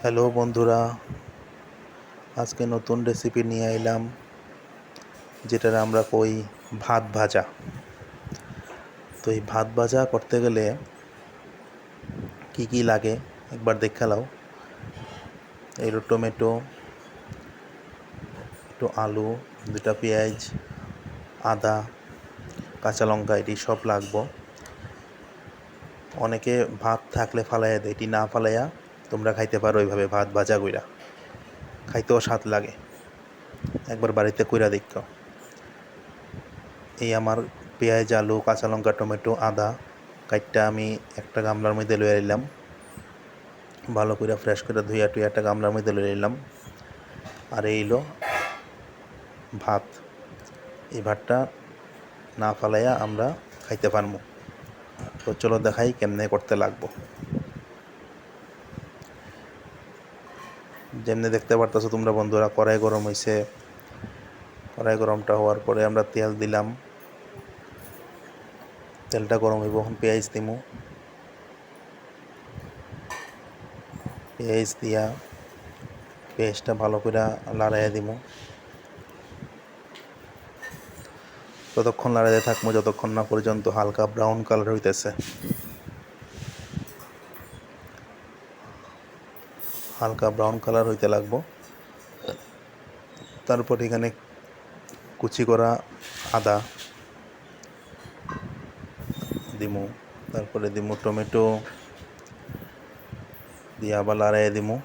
Hello বন্ধুরা, আজকে নতুন রেসিপি নিয়ে এলাম, যেটার আমরা কই ভাত ভাজা। তো এই ভাত ভাজা করতে গেলে কি কি লাগে একবার দেখে নাও। একটু টমেটো, একটু আলু, দুটা পেঁয়াজ, আদা, কাঁচা লঙ্কা, এটি সব লাগবো। অনেকে ভাত থাকলে ফালাইয়া দেয়, এটি না ফালাইয়া তোমরা খাইতে পারো এইভাবে ভাত ভাজা কইরা, খাইতেও স্বাদ লাগে। একবার বাড়িতে কইরা দেখো। এই আমার পেঁয়াজ, আলু, কাঁচা লঙ্কা, টমেটো, আদা কাইটটা আমি একটা গামলার মধ্যে লইয়া নিলাম। ভালো করে ফ্রেশ করে ধুইয়া টুইয়া একটা গামলার মধ্যে লইয়া নিলাম। আর এইলো ভাত। এই ভাতটা না ফালাইয়া আমরা খাইতে পারবো। তো চলো দেখাই কেমনে করতে লাগবো। যেমনি দেখতে পারতেছো তোমরা বন্ধুরা, কড়াই গরম হয়েছে। কড়াই গরমটা হওয়ার পরে আমরা তেল দিলাম। তেলটা গরম হইব, এখন পেঁয়াজ দিমু। পেঁয়াজ দিয়া পেঁয়াজটা ভালো করে লাড়াইয়া দিমু। ততক্ষণ লাড়াইতে থাকবো যতক্ষণ না পর্যন্ত হালকা ব্রাউন কালার হইতেছে। হালকা ব্রাউন কালার হইতে লাগবো। তারপর এখানে কুচি করা আদা দিমু। তারপরে দিমু টমেটো, দিয়ে আবার লাড়াইয়া দিমু।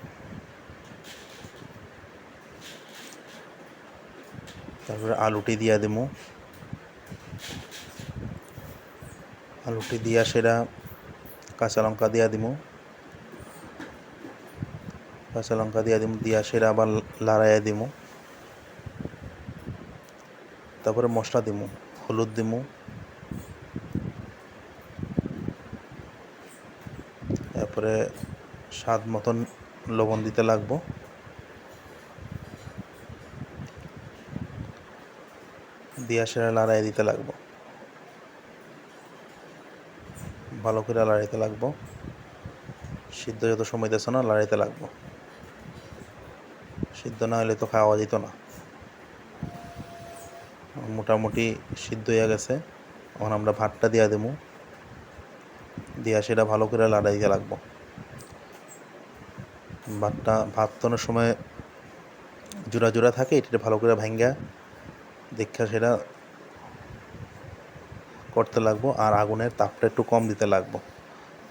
তারপরে আলুটি দিয়া দিমু। আলুটি দিয়া সেরা কাঁচা লঙ্কা দিয়া দিমু। কাঁচা লঙ্কা দিয়া দিমু, দিয়া সেরা আবার লাড়াইয়া দিমু। তারপরে মশলা দিমু, হলুদ দিমু, তারপরে স্বাদ মতন লবণ দিতে লাগবো। দিয়া সেরা লাড়াই দিতে লাগবো, ভালো করে লাড়াইতে লাগবো। সিদ্ধ যত সময় দিতেছ না লাড়াইতে লাগবো, সিদ্ধ না হলে তো খাওয়া যেত না। মোটামুটি সিদ্ধ হয়ে গেছে। এখন আমরা ভাতটা দিয়া দেবো, দিয়া সেটা ভালো করে লাড়াইতে লাগবো। ভাত তোনার সময় জোড়া জোড়া থাকে, এটা ভালো করে ভাঙ্গা দেখা সেটা করতে লাগবো। আর আগুনের তাপটা একটু কম দিতে লাগবো,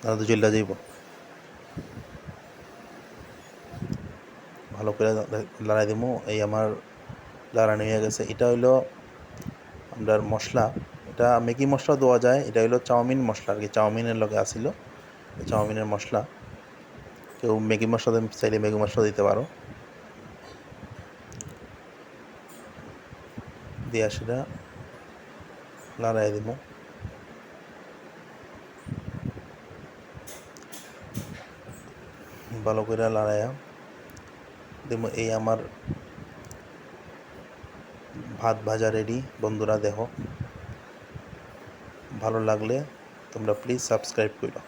তাহলে তো জ্বলটা যাইব। ভালো করে লড়াই দিব। এই আমার লড়ানি হয়ে গেছে। এটা হইলো আপনার মশলা। এটা ম্যাগি মশলা দেওয়া যায়, এটা হইলো চাউমিন মশলা আর কি, চাউমিনের লগে আসিল চাউমিনের মশলা। কেউ ম্যাগি মশলা চাইলে ম্যাগি মশলা দিতে পারো। দিয়া সেটা লড়াই দিব। ভালো করে লড়াইয়া দিব। এই আমার ভাত ভাজা রেডি বন্ধুরা। দেখো, ভালো লাগলে তোমরা প্লিজ সাবস্ক্রাইব করো।